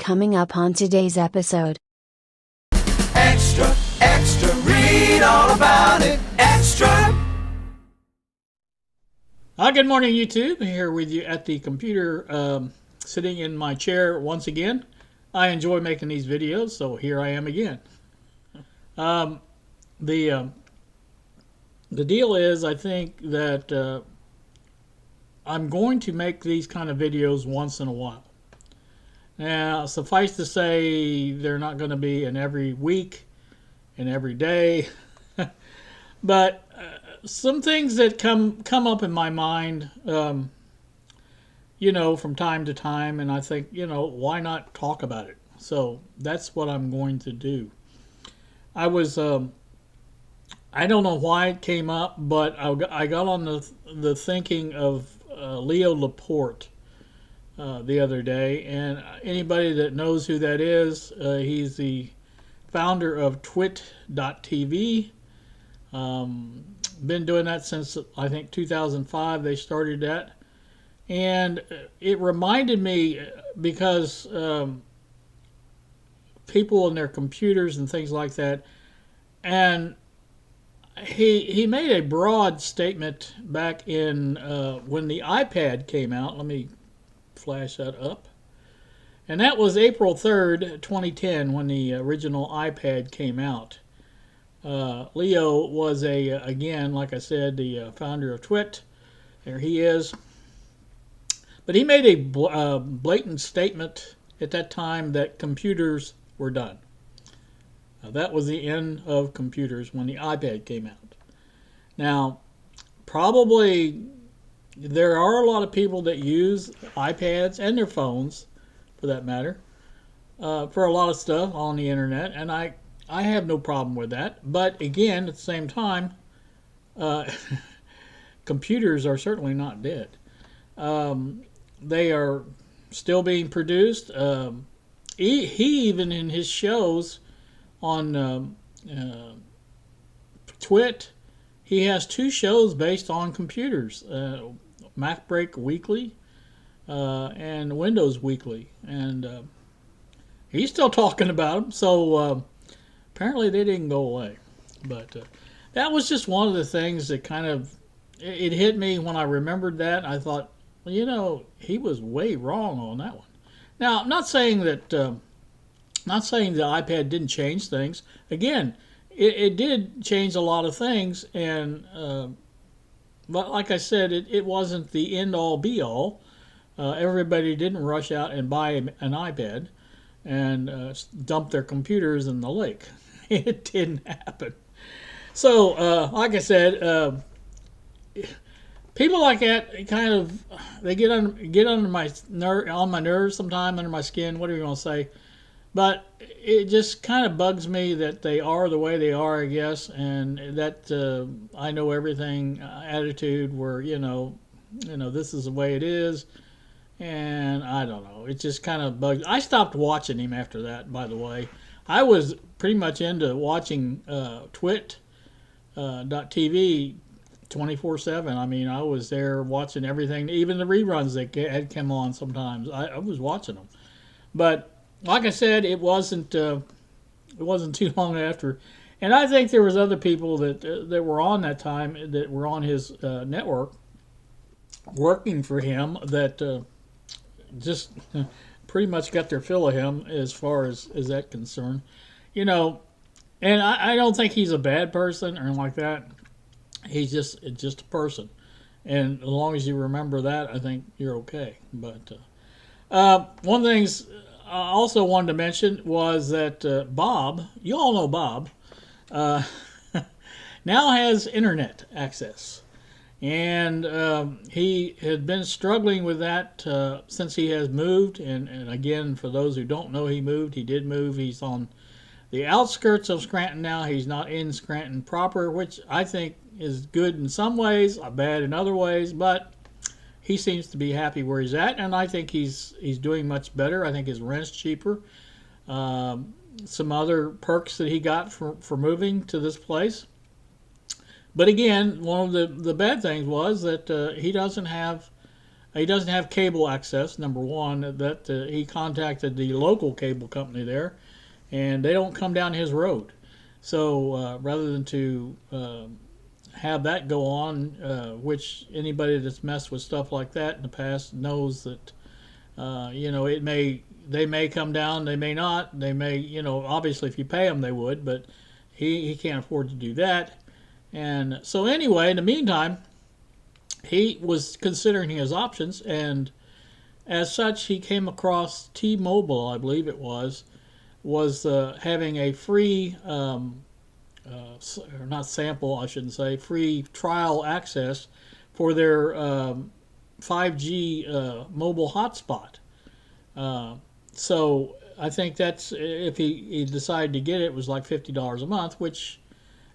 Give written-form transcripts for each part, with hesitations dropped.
coming up on today's episode. Extra, extra, read all about it. Extra. Good morning, YouTube. I'm here with you at the computer, sitting in my chair once again. I enjoy making these videos, so here I am again. The deal is, I think that I'm going to make these kind of videos once in a while. Now, suffice to say, they're not going to be in every week and every day, but some things that come up in my mind, from time to time, and I think, why not talk about it? So that's what I'm going to do. I don't know why it came up, but I got on the thinking of Leo Laporte the other day, and anybody that knows who that is, he's the founder of Twit.tv. Been doing that since, I think, 2005 they started that. And it reminded me because people and their computers and things like that. And he made a broad statement back in when the iPad came out. Let me flash that up. And that was April 3rd, 2010, when the original iPad came out. Leo was again, like I said, the founder of Twit. There he is. But he made a blatant statement at that time that computers were done. That was the end of computers when the iPad came out. Now, probably there are a lot of people that use iPads and their phones, for that matter, for a lot of stuff on the internet, and I have no problem with that. But again, at the same time, computers are certainly not dead. They are still being produced. He even in his shows on Twit, he has 2 shows based on computers, MacBreak Weekly and Windows Weekly, and he's still talking about them. So apparently they didn't go away. But that was just one of the things that kind of it hit me when I remembered that. I thought, well, he was way wrong on that one. Now, I'm not saying that the iPad didn't change things. Again, it did change a lot of things, and but like I said, it wasn't the end-all, be-all. Everybody didn't rush out and buy an iPad and dump their computers in the lake. It didn't happen. So, like I said, people like that kind of they get under my nerves sometimes, under my skin, whatever you want to say. But it just kind of bugs me that they are the way they are, I guess, and that I know everything attitude where this is the way it is, and I don't know. It just kind of bugs. I stopped watching him after that. By the way, I was pretty much into watching Twit.tv 24/7. I mean, I was there watching everything, even the reruns that had come on sometimes. I was watching them, but like I said, it wasn't too long after, and I think there was other people that were on that time that were on his network working for him that just pretty much got their fill of him as far as that concerned, And I don't think he's a bad person or anything like that. He's just a person, and as long as you remember that, I think you're okay. But one of the things I also wanted to mention was that Bob, you all know Bob, now has internet access. And he had been struggling with that since he has moved. And again, for those who don't know, he moved. He did move. He's on the outskirts of Scranton now. He's not in Scranton proper, which I think is good in some ways, bad in other ways. But he seems to be happy where he's at, and I think he's doing much better. I think his rent's cheaper. Some other perks that he got for moving to this place. But again, one of the bad things was that he doesn't have He doesn't have cable access, number one. That he contacted the local cable company there, and they don't come down his road. So rather than to have that go on, which anybody that's messed with stuff like that in the past knows that they may come down, they may not, they may, obviously if you pay them they would, but he can't afford to do that. And so anyway, in the meantime, he was considering his options, and as such, he came across T-Mobile, I believe it was having a free, or not sample, I shouldn't say, free trial access for their 5G mobile hotspot. So I think that's, if he decided to get it, it was like $50 a month, which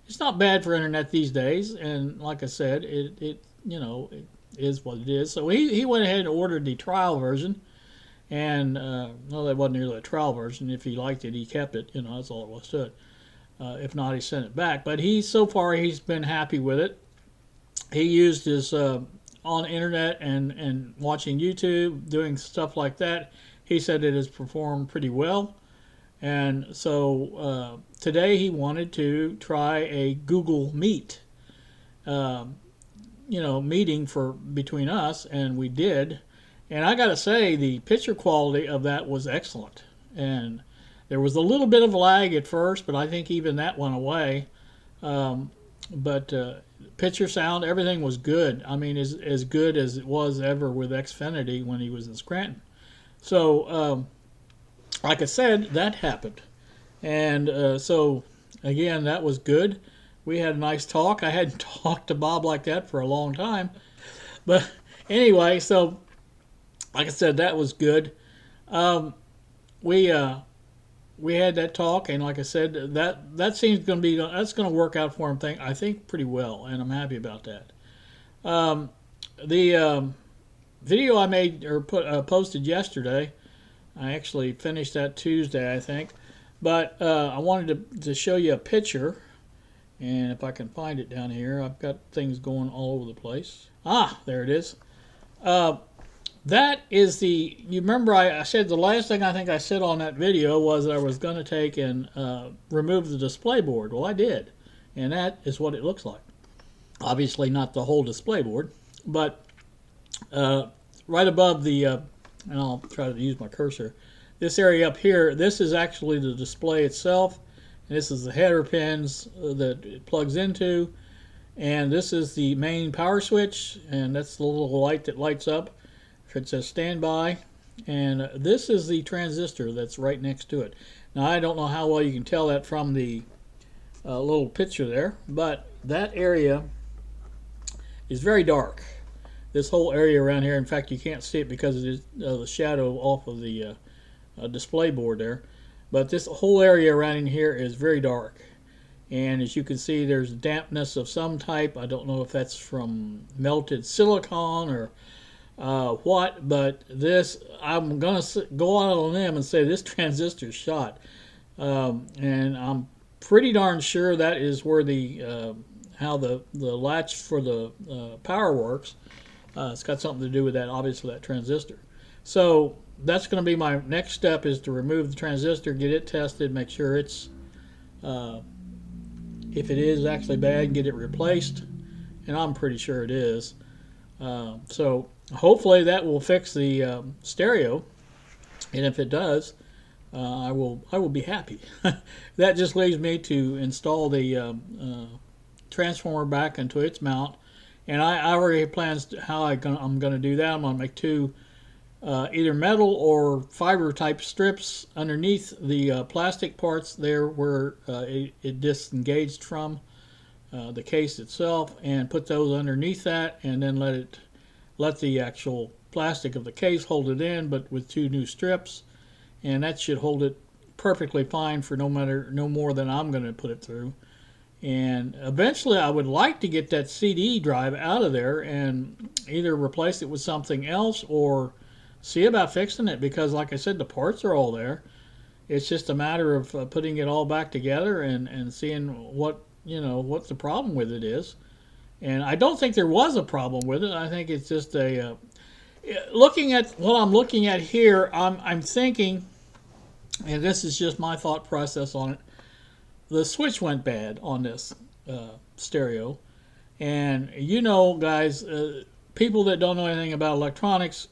is not bad for internet these days. And like I said, it is what it is. So he went ahead and ordered the trial version. And no, that wasn't really a trial version. If he liked it, he kept it. That's all it was to it. If not, he sent it back. But so far he's been happy with it. He used his on internet and watching YouTube, doing stuff like that. He said it has performed pretty well. And so today he wanted to try a Google Meet, meeting between us, and we did. And I got to say, the picture quality of that was excellent. And there was a little bit of lag at first, but I think even that went away. But picture, sound, everything was good. I mean, as good as it was ever with Xfinity when he was in Scranton. So, like I said, that happened. And so, again, that was good. We had a nice talk. I hadn't talked to Bob like that for a long time. But anyway, so like I said, that was good. We had that talk, and like I said, that seems going to be, that's going to work out for him. I think pretty well, and I'm happy about that. The video I made or posted yesterday, I actually finished that Tuesday, I think. But I wanted to show you a picture, and if I can find it down here, I've got things going all over the place. Ah, there it is. That is you remember I said the last thing I think I said on that video was that I was going to take and remove the display board. Well, I did, and that is what it looks like. Obviously not the whole display board, but right above the, and I'll try to use my cursor, this area up here, this is actually the display itself, and this is the header pins that it plugs into, and this is the main power switch, and that's the little light that lights up. It says standby, and this is the transistor that's right next to it. Now I don't know how well you can tell that from the little picture there, but that area is very dark. This whole area around here, in fact you can't see it because of the shadow off of the display board there, but this whole area around in here is very dark, and as you can see there's dampness of some type. I don't know if that's from melted silicon or what, but this, I'm going to go out on them and say this transistor's shot. And I'm pretty darn sure that is where how the latch for the power works. It's got something to do with that, obviously, that transistor. So that's going to be my next step, is to remove the transistor, get it tested, make sure it's, if it is actually bad, get it replaced. And I'm pretty sure it is. So hopefully that will fix the stereo, and if it does, I will be happy. That just leaves me to install the transformer back into its mount, and I already have plans how I'm going to do that. I'm going to make two either metal or fiber type strips underneath the plastic parts there where it disengaged from the case itself, and put those underneath that, and then let the actual plastic of the case hold it in, but with two new strips, and that should hold it perfectly fine for no more than I'm going to put it through. And eventually I would like to get that CD drive out of there and either replace it with something else or see about fixing it, because like I said, the parts are all there. It's just a matter of putting it all back together and seeing what the problem with it is. And I don't think there was a problem with it. I think it's just looking at what I'm looking at here, I'm thinking, and this is just my thought process on it. The switch went bad on this stereo, and guys, people that don't know anything about electronics,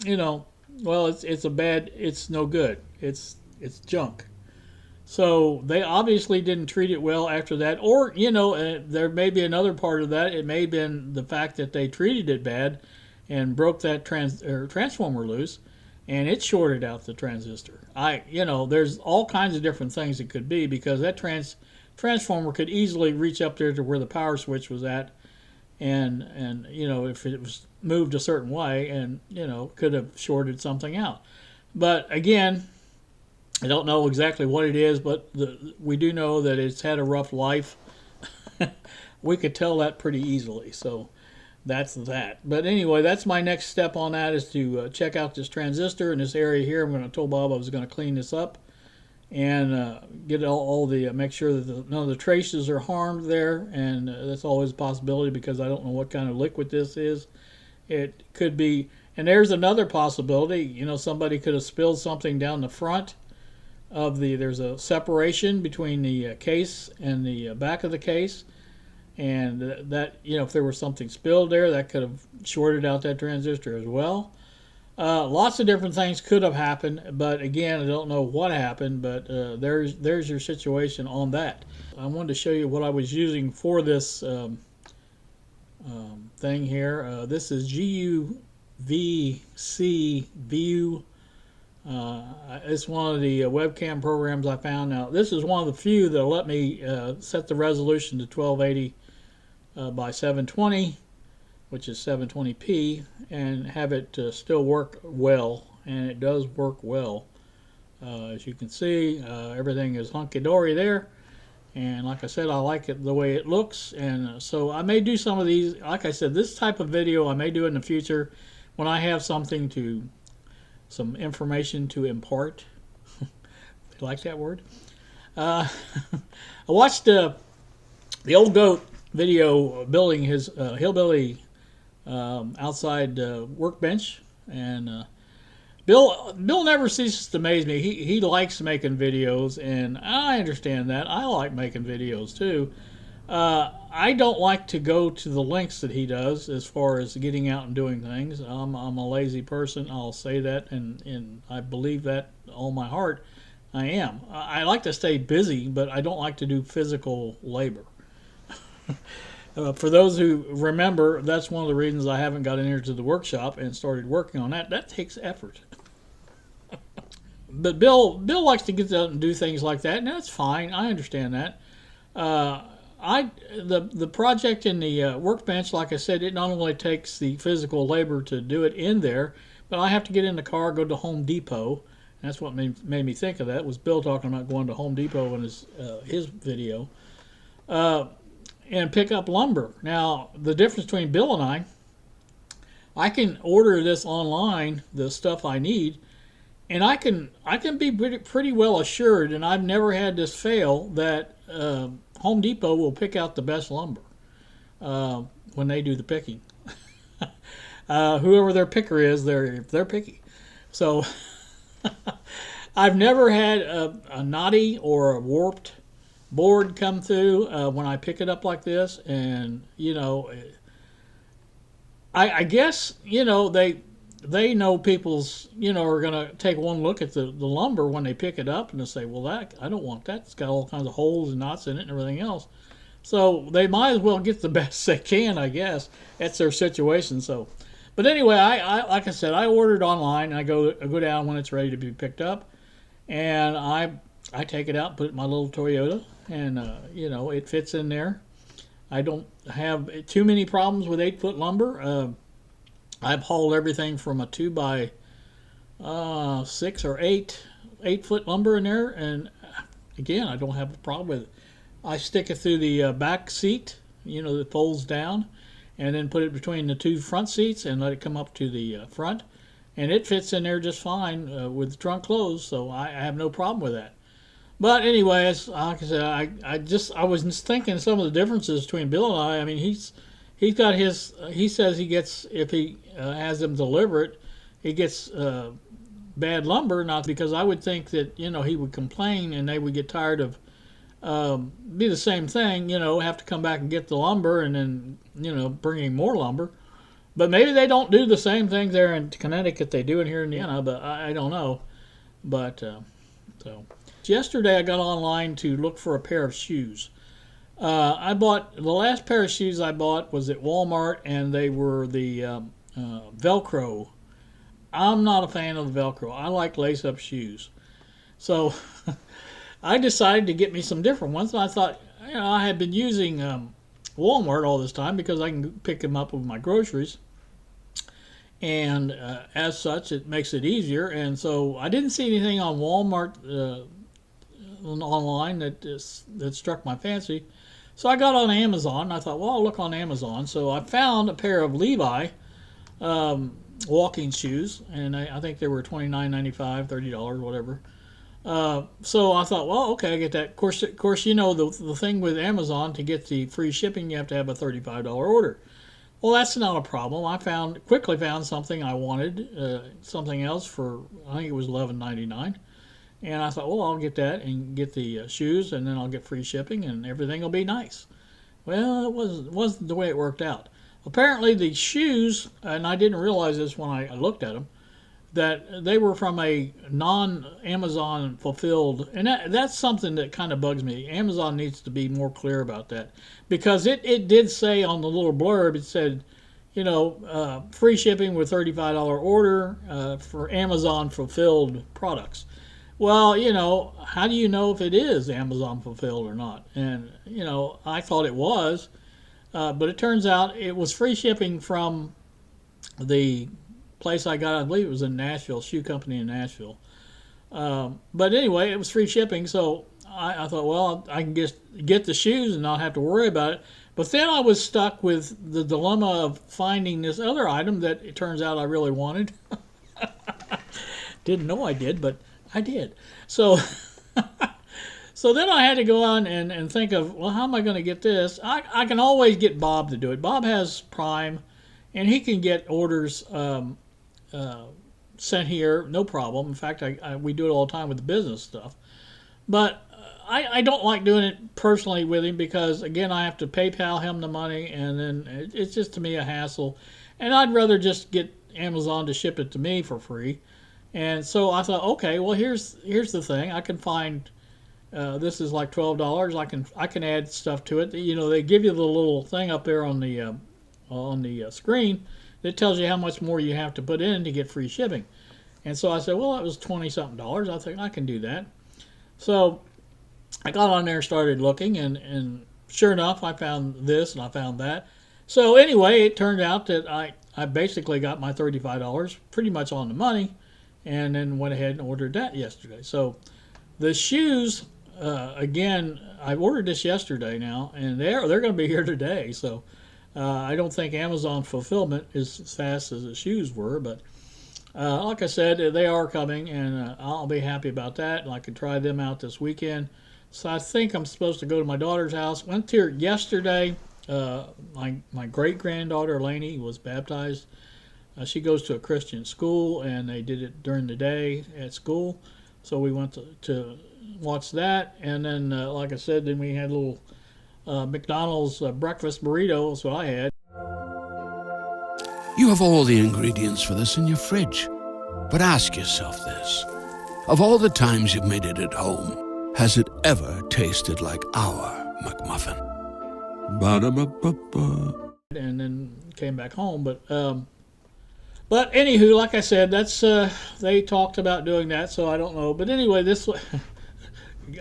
well, it's no good. It's junk. So they obviously didn't treat it well after that, or there may be another part of that. It may have been the fact that they treated it bad and broke that transformer loose, and it shorted out the transistor. There's all kinds of different things it could be, because that transformer could easily reach up there to where the power switch was at, and if it was moved a certain way, and could have shorted something out. But again, I don't know exactly what it is, but we do know that it's had a rough life. We could tell that pretty easily, so that's that. But anyway, that's my next step on that, is to check out this transistor in this area here. I'm going to tell Bob I was going to clean this up and get all the make sure that none of the traces are harmed there, and that's always a possibility, because I don't know what kind of liquid this is. It could be, and there's another possibility. Somebody could have spilled something down the front of there's a separation between the case and the back of the case, and that if there was something spilled there, that could have shorted out that transistor as well. Lots of different things could have happened, but again, I don't know what happened. But there's your situation on that. I wanted to show you what I was using for this thing here. This is GUVC View. It's one of the webcam programs I found. Now, this is one of the few that let me set the resolution to 1280 by 720, which is 720p, and have it still work well. And it does work well. As you can see, everything is hunky-dory there. And like I said, I like it the way it looks. And so I may do some of these. Like I said, this type of video I may do in the future when I have some information to impart. You like that word? I watched the Old Goat video building his hillbilly outside workbench, and Bill never ceases to amaze me. He likes making videos, and I understand that. I like making videos too. I don't like to go to the lengths that he does as far as getting out and doing things. I'm a lazy person. I'll say that, and I believe that all my heart. I am. I like to stay busy, but I don't like to do physical labor. For those who remember, that's one of the reasons I haven't got in here to the workshop and started working on that. That takes effort. But Bill likes to get out and do things like that, and that's fine. I understand that. The project in the workbench, like I said, it not only takes the physical labor to do it in there, but I have to get in the car, go to Home Depot. And that's what made me think of that, was Bill talking about going to Home Depot in his video, and pick up lumber. Now, the difference between Bill and I can order this online, the stuff I need, and I can be pretty well assured, and I've never had this fail, that Home Depot will pick out the best lumber when they do the picking. Whoever their picker is, they're picky. So I've never had a knotty or a warped board come through when I pick it up like this, and I guess they know people's are gonna take one look at the lumber when they pick it up, and they say, well, I don't want that. It's got all kinds of holes and knots in it and everything else. So they might as well get the best they can, I guess. That's their situation. So, but anyway, I like I said, I ordered online. And I go down when it's ready to be picked up, and I take it out, put it in my little Toyota, and it fits in there. I don't have too many problems with 8-foot lumber. I've hauled everything from a 2x6 or 8-foot lumber in there, and again, I don't have a problem with it. I stick it through the back seat, that folds down, and then put it between the two front seats and let it come up to the front, and it fits in there just fine with the trunk closed, so I have no problem with that. But anyway, like I said, I was just thinking some of the differences between Bill and I. I mean, he's got his. He says he gets, if he has them deliver it, he gets bad lumber, not because I would think that, he would complain and they would get tired of be the same thing, have to come back and get the lumber and then, bringing more lumber. But maybe they don't do the same thing there in Connecticut they do in here in Indiana, but I don't know. But so yesterday I got online to look for a pair of shoes. I bought, the last pair of shoes I bought was at Walmart, and they were the Velcro. I'm not a fan of the Velcro. I like lace-up shoes. So I decided to get me some different ones, and I thought, I had been using Walmart all this time because I can pick them up with my groceries. And as such, it makes it easier. And so I didn't see anything on Walmart online that struck my fancy. So I got on Amazon. I thought, well, I'll look on Amazon. So I found a pair of Levi walking shoes, and I think they were $29.95, $30, whatever. So I thought, well, okay, I get that. Of course, the thing with Amazon, to get the free shipping, you have to have a $35 order. Well, that's not a problem. I quickly found something I wanted, something else for, I think it was $11.99. And I thought, well, I'll get that and get the shoes, and then I'll get free shipping, and everything will be nice. Well, it wasn't the way it worked out. Apparently, the shoes, and I didn't realize this when I looked at them, that they were from a non-Amazon fulfilled, and that's something that kind of bugs me. Amazon needs to be more clear about that, because it did say on the little blurb, it said, free shipping with $35 order for Amazon fulfilled products. Well, how do you know if it is Amazon fulfilled or not? And, I thought it was, but it turns out it was free shipping from the place I got. I believe it was in Nashville, shoe company in Nashville. But anyway, it was free shipping, so I thought, well, I can just get the shoes and not have to worry about it. But then I was stuck with the dilemma of finding this other item that it turns out I really wanted. Didn't know I did, but I did. So so then I had to go on and think of, well, how am I going to get this? I can always get Bob to do it. Bob has Prime, and he can get orders sent here, no problem. In fact, we do it all the time with the business stuff. But I don't like doing it personally with him because, again, I have to PayPal him the money, and then it's just, to me, a hassle. And I'd rather just get Amazon to ship it to me for free. And so I thought, okay, well, here's the thing. I can find, this is like $12. I can add stuff to it. They give you the little thing up there on the screen that tells you how much more you have to put in to get free shipping. And so I said, well, that was $20-something. I think I can do that. So I got on there and started looking, and sure enough, I found this and I found that. So anyway, it turned out that I basically got my $35 pretty much on the money, and then went ahead and ordered that yesterday. So the shoes, again, I ordered this yesterday now, and they're going to be here today. So I don't think Amazon fulfillment is as fast as the shoes were, but like I said, they are coming, and I'll be happy about that, and I can try them out this weekend. So I think I'm supposed to go to my daughter's house. Went to her yesterday. My great-granddaughter, Lainey, was baptized. She goes to a Christian school, and they did it during the day at school. So we went to watch that, and then, like I said, then we had a little McDonald's breakfast burrito. That's what I had. You have all the ingredients for this in your fridge. But ask yourself this. Of all the times you've made it at home, has it ever tasted like our McMuffin? Ba-da-ba-ba-ba. And then came back home. But anywho, like I said, that's they talked about doing that, so I don't know. But anyway, this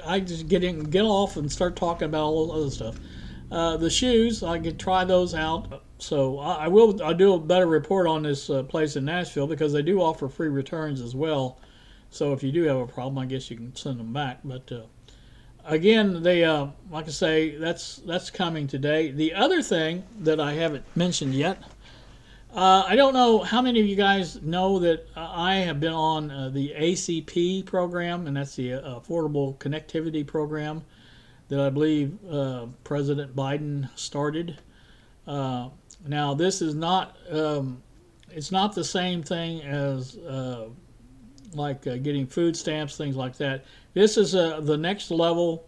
I just get off and start talking about all the other stuff. The shoes, I could try those out. So I'll do a better report on this place in Nashville, because they do offer free returns as well. So if you do have a problem, I guess you can send them back. But again, they like I say, that's coming today. The other thing that I haven't mentioned yet, I don't know how many of you guys know that I have been on the ACP program, and that's the Affordable Connectivity Program that I believe President Biden started. Now, this is not, it's not the same thing as getting food stamps, things like that. This is the next level.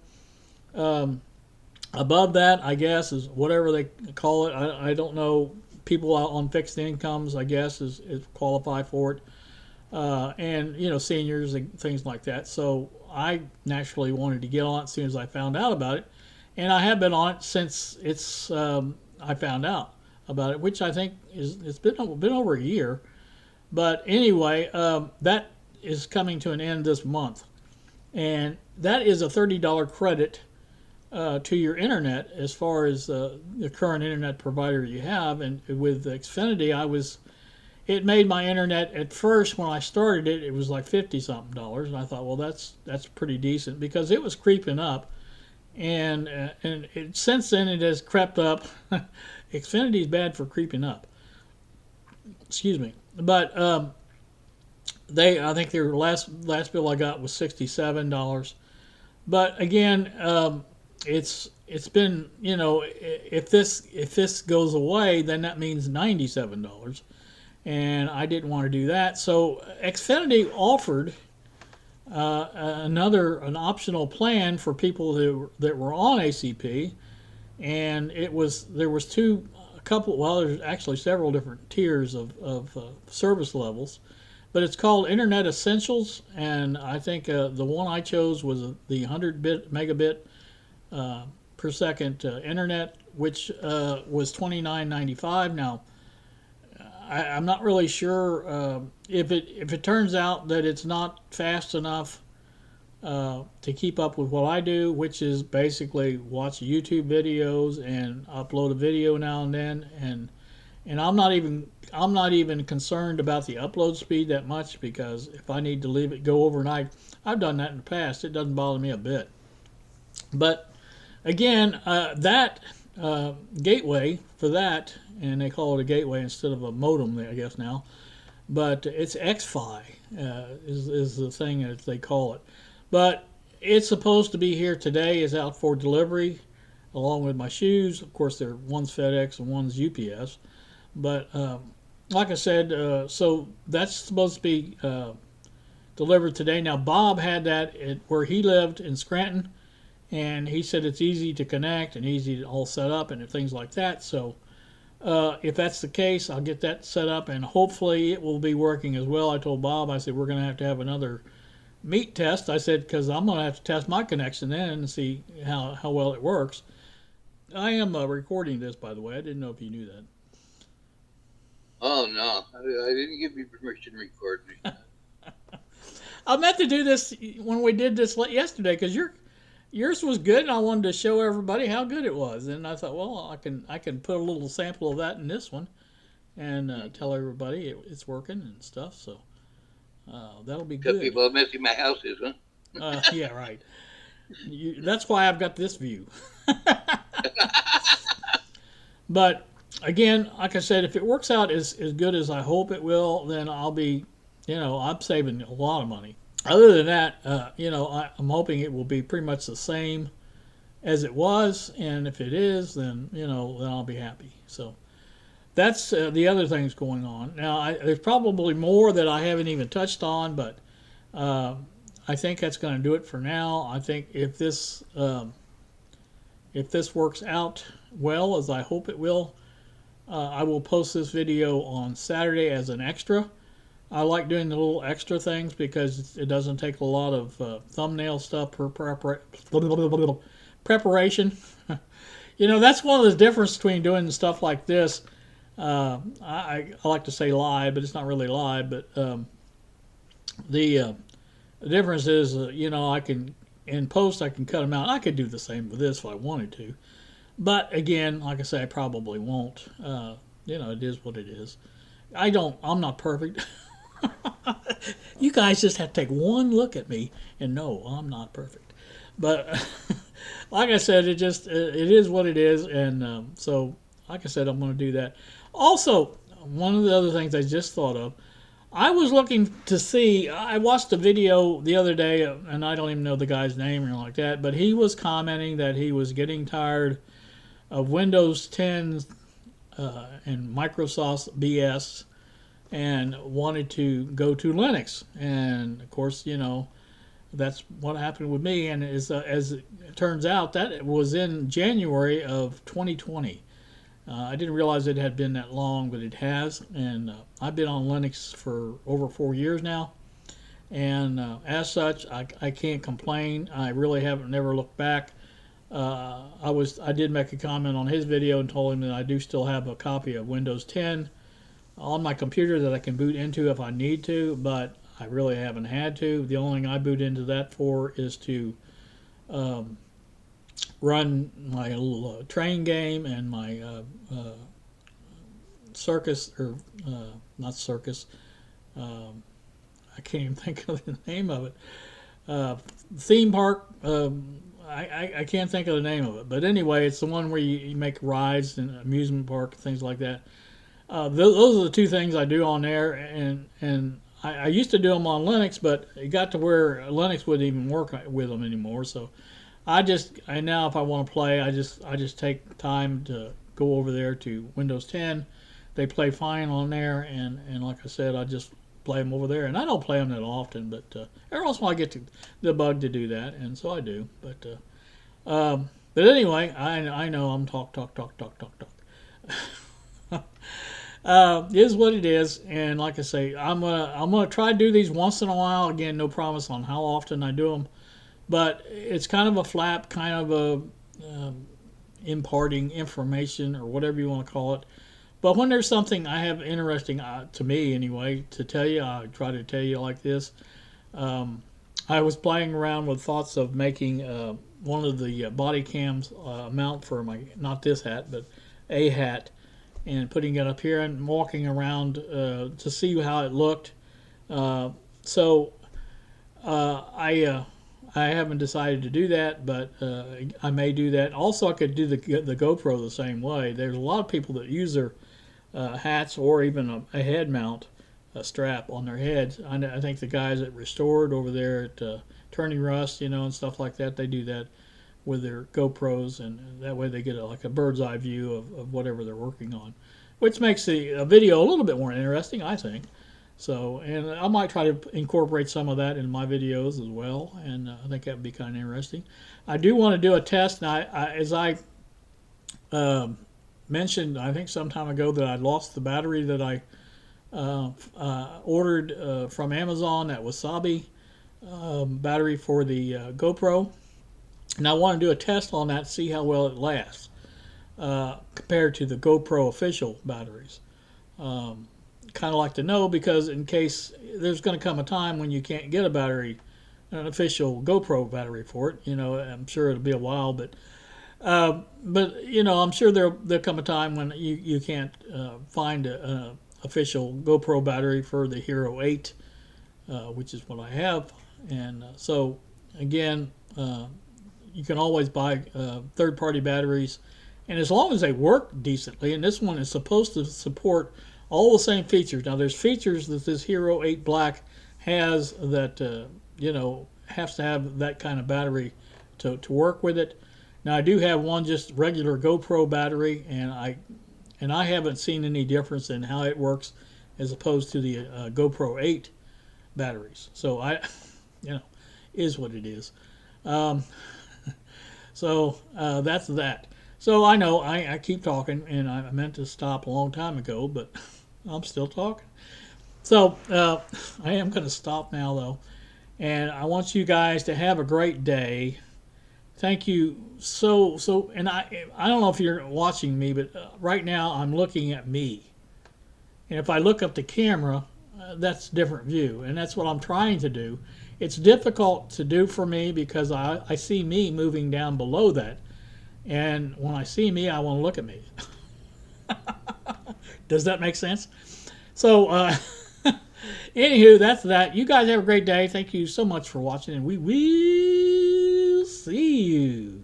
Above that, I guess, is whatever they call it. I don't know. People out on fixed incomes, I guess, is qualify for it. And, seniors and things like that. So I naturally wanted to get on it as soon as I found out about it. And I have been on it since I found out about it, which I think it's been over a year. But anyway, that is coming to an end this month. And that is a $30 credit to your internet as far as the current internet provider you have. And with Xfinity, it made my internet at first when I started it was like $50-something, and I thought, well, that's pretty decent because it was creeping up, and since then it has crept up. Xfinity is bad for creeping up. Excuse me, but I think their last bill I got was $67, but again, it's been, if this goes away, then that means $97. And I didn't want to do that. So Xfinity offered an optional plan for people that were on ACP, and there's actually several different tiers of service levels, but it's called Internet Essentials, and I think the one I chose was the 100 megabit per second internet, which was $29.95. Now, I'm not really sure if it turns out that it's not fast enough to keep up with what I do, which is basically watch YouTube videos and upload a video now and then, and I'm not even concerned about the upload speed that much, because if I need to leave it go overnight, I've done that in the past. It doesn't bother me a bit. But again, that gateway for that, and they call it a gateway instead of a modem, I guess now, but it's XFi is the thing that they call it. But it's supposed to be here today, is out for delivery, along with my shoes. Of course, one's FedEx and one's UPS. But like I said, so that's supposed to be delivered today. Now, Bob had that where he lived in Scranton, and he said it's easy to connect and easy to all set up and things like that. So if that's the case, I'll get that set up, and hopefully it will be working as well. I told Bob, I said, we're going to have another meat test. I said, because I'm going to have to test my connection then and see how well it works. I am recording this, by the way. I didn't know if you knew that. Oh, no. I didn't give you permission to record me. I meant to do this when we did this yesterday, because yours was good, and I wanted to show everybody how good it was. And I thought, well, I can put a little sample of that in this one and tell everybody it's working and stuff. So that'll be good. Tell people how messy my house is, huh? Yeah, right. That's why I've got this view. But again, like I said, if it works out as good as I hope it will, then I'll be, I'm saving a lot of money. Other than that, I'm hoping it will be pretty much the same as it was, and if it is, then then I'll be happy. So that's the other things going on. Now, there's probably more that I haven't even touched on, but I think that's going to do it for now. I think if this works out well, as I hope it will, I will post this video on Saturday as an extra. I like doing the little extra things because it doesn't take a lot of thumbnail stuff per preparation. That's one of the differences between doing stuff like this. I like to say live, but it's not really live. But the difference is, I can, in post, I can cut them out. I could do the same with this if I wanted to. But again, like I say, I probably won't. It is what it is. I'm not perfect. You guys just have to take one look at me and know I'm not perfect. But like I said, it is what it is. And so, like I said, I'm going to do that. Also, one of the other things I just thought of, I was looking to see, I watched a video the other day, and I don't even know the guy's name or anything like that, but he was commenting that he was getting tired of Windows 10 and Microsoft's BS, and wanted to go to Linux. And of course, that's what happened with me. And as it turns out, that was in January of 2020. I didn't realize it had been that long, but it has. And I've been on Linux for over 4 years now. And as such, I can't complain. I really haven't never looked back. I did make a comment on his video and told him that I do still have a copy of Windows 10 on my computer that I can boot into if I need to, but I really haven't had to. The only thing I boot into that for is to run my little train game and my circus, or not circus, I can't even think of the name of it. Theme park, I can't think of the name of it. But anyway, it's the one where you make rides and amusement park, things like that. Those are the two things I do on there. And I used to do them on Linux, but it got to where Linux wouldn't even work with them anymore. So now if I want to play, I just take time to go over there to Windows 10. They play fine on there, and like I said, I just play them over there. And I don't play them that often, but every once in a while I get the bug to do that, and so I do. But anyway, I know I'm talk. Is what it is, and like I say, I'm gonna try to do these once in a while. Again, no promise on how often I do them, but it's kind of a flap, kind of a imparting information or whatever you want to call it. But when there's something I have interesting to me anyway to tell you, I try to tell you like this. I was playing around with thoughts of making one of the body cams mount for my, not this hat, but a hat, and putting it up here and walking around to see how it looked. So I haven't decided to do that, but I may do that. Also, I could do the GoPro the same way. There's a lot of people that use their hats or even a head mount, a strap on their heads. I think the guys at Restored over there at Turning Rust, and stuff like that, they do that with their GoPros, and that way they get like a bird's eye view of whatever they're working on, which makes the video a little bit more interesting, I think. So, and I might try to incorporate some of that in my videos as well, and I think that would be kind of interesting. I do want to do a test, and as I mentioned, I think some time ago, that I lost the battery that I ordered from Amazon, that Wasabi battery for the GoPro. And I want to do a test on that, see how well it lasts compared to the GoPro official batteries. Kind of like to know, because in case there's going to come a time when you can't get an official GoPro battery for it. I'm sure it'll be a while, but I'm sure there'll come a time when you can't find an official GoPro battery for the Hero 8, which is what I have. And so again, you can always buy third-party batteries, and as long as they work decently, and this one is supposed to support all the same features. Now, there's features that this Hero 8 Black has that has to have that kind of battery to work with it. Now, I do have one just regular GoPro battery, and I haven't seen any difference in how it works as opposed to the GoPro 8 batteries. So is what it is. So that's that. So I know I keep talking, and I meant to stop a long time ago, but I'm still talking. So I am going to stop now, though, and I want you guys to have a great day. Thank you so. And I don't know if you're watching me, but right now I'm looking at me, and if I look up the camera, that's a different view, and that's what I'm trying to do. It's difficult to do for me because I see me moving down below that. And when I see me, I want to look at me. Does that make sense? So, anywho, that's that. You guys have a great day. Thank you so much for watching, and we will see you.